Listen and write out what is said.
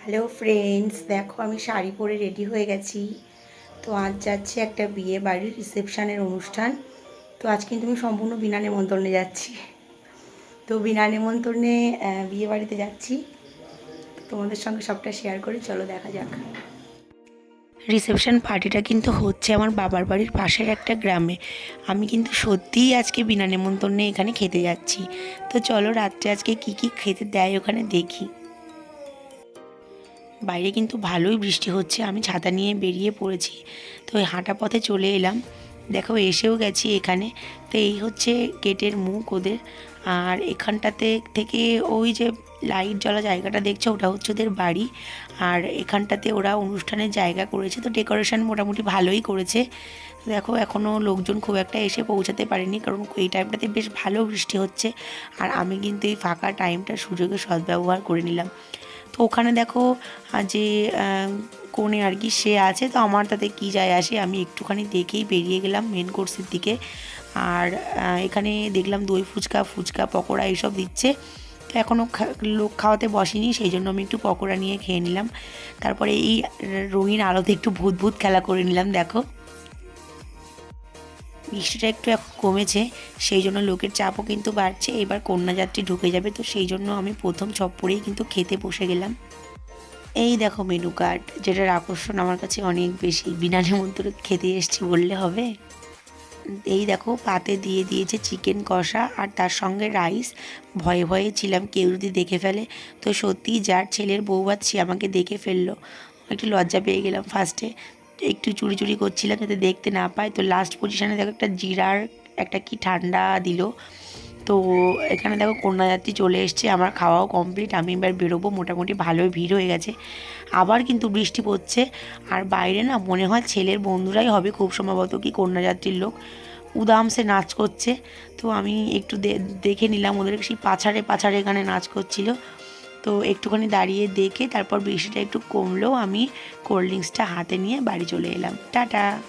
Hello friends, দেখো আমি শাড়ি পরে রেডি হয়ে গেছি। তো আজ যাচ্ছি একটা বিয়ে বাড়ির রিসেপশানের অনুষ্ঠান। তো আজ কিন্তু আমি সম্পূর্ণ বিনা নেমন্তন্নে যাচ্ছি। তো বিনা নেমন্তন্নে বিয়ে বাড়িতে যাচ্ছি। তোমাদের সঙ্গে সবটা শেয়ার করে চলো দেখা যাক। রিসেপশন পার্টিটা কিন্তু হচ্ছে আমার বাবার বাড়ির পাশের একটা গ্রামে। আমি কিন্তু সত্যিই আজকে বিনা নেমন্তন্নে এখানে খেতে যাচ্ছি। তো চলো রাত্রে আজকে কি কি খেতে দেয় ওখানে দেখি। বাইরে কিন্তু ভালোই বৃষ্টি হচ্ছে, আমি ছাতা নিয়ে বেরিয়ে পড়েছি। তো ওই হাঁটা পথে চলে এলাম, দেখো এসেও গেছি এখানে। তো এই হচ্ছে গেটের মুখ ওদের। আর এখানটাতে থেকে ওই যে লাইট জ্বলা জায়গাটা দেখছো ওটা হচ্ছে ওদের বাড়ি। আর এখানটাতে ওরা অনুষ্ঠানের জায়গা করেছে, তো ডেকোরেশন মোটামুটি ভালোই করেছে। দেখো এখনও লোকজন খুব একটা এসে পৌঁছাতে পারেনি, কারণ এই টাইমটাতে বেশ ভালো বৃষ্টি হচ্ছে। আর আমি কিন্তু এই ফাঁকা টাইমটার সুযোগে সদ্ব্যবহার করে নিলাম। তো ওখানে দেখো যে কোণে আর কি সে আছে, তো আমার তাতে কি যায় আসে, আমি একটুখানি দেখেই বেরিয়ে গেলাম মেন কোর্সের দিকে। আর এখানে দেখলাম দই ফুচকা ফুচকা পকোড়া এইসব দিচ্ছে। তো এখনও লোক খাওয়াতে বসেনি, সেই জন্য আমি একটু পকোড়া নিয়ে খেয়ে নিলাম। তারপরে এই রঙিন আলোতে একটু ভূত ভূত খেলা করে নিলাম। দেখো বৃষ্টিটা একটু এখন কমেছে, সেই জন্য লোকের চাপও কিন্তু বাড়ছে। এবার কন্যাযাত্রী ঢুকে যাবে, তো সেই জন্য আমি প্রথম চপ্পরেই কিন্তু খেতে বসে গেলাম। এই দেখো মেনু কার্ড, যেটার আকর্ষণ আমার কাছে অনেক বেশি। বিনা নিমন্ত্রণে খেতে এসেছি বললে হবে। এই দেখো পাতে দিয়ে দিয়েছে চিকেন কষা আর তার সঙ্গে রাইস। ভয়ে ভয়ে ছিলাম কেউ যদি দেখে ফেলে। তো সত্যিই যার ছেলের বৌভাত সে আমাকে দেখে ফেললো, একটু লজ্জা পেয়ে গেলাম। ফার্স্টে একটু চুরি চুরি করছিলাম যাতে দেখতে না পায়। তো লাস্ট পজিশনে দেখো একটা জিরার একটা কি ঠান্ডা দিল। তো এখানে দেখো কন্যাযাত্রী চলে এসছে, আমার খাওয়াও কমপ্লিট। আমি এবার বেরোবো, মোটামুটি ভালোই ভিড় হয়ে গেছে। আবার কিন্তু বৃষ্টি পড়ছে। আর বাইরে না মনে হয় ছেলের বন্ধুরাই হবে খুব সম্ভবত, কি কন্যাযাত্রীর লোক উদামসে নাচ করছে। তো আমি একটু দেখে নিলাম, ওদের সেই পাছাড়ে পাছাড়ে এখানে নাচ করছিল। তো একটুখানি দাঁড়িয়ে দেখে তারপর বৃষ্টিটা একটু কমলেও আমি কোল্ড ড্রিঙ্কসটা হাতে নিয়ে বাড়ি চলে এলাম। টাটা।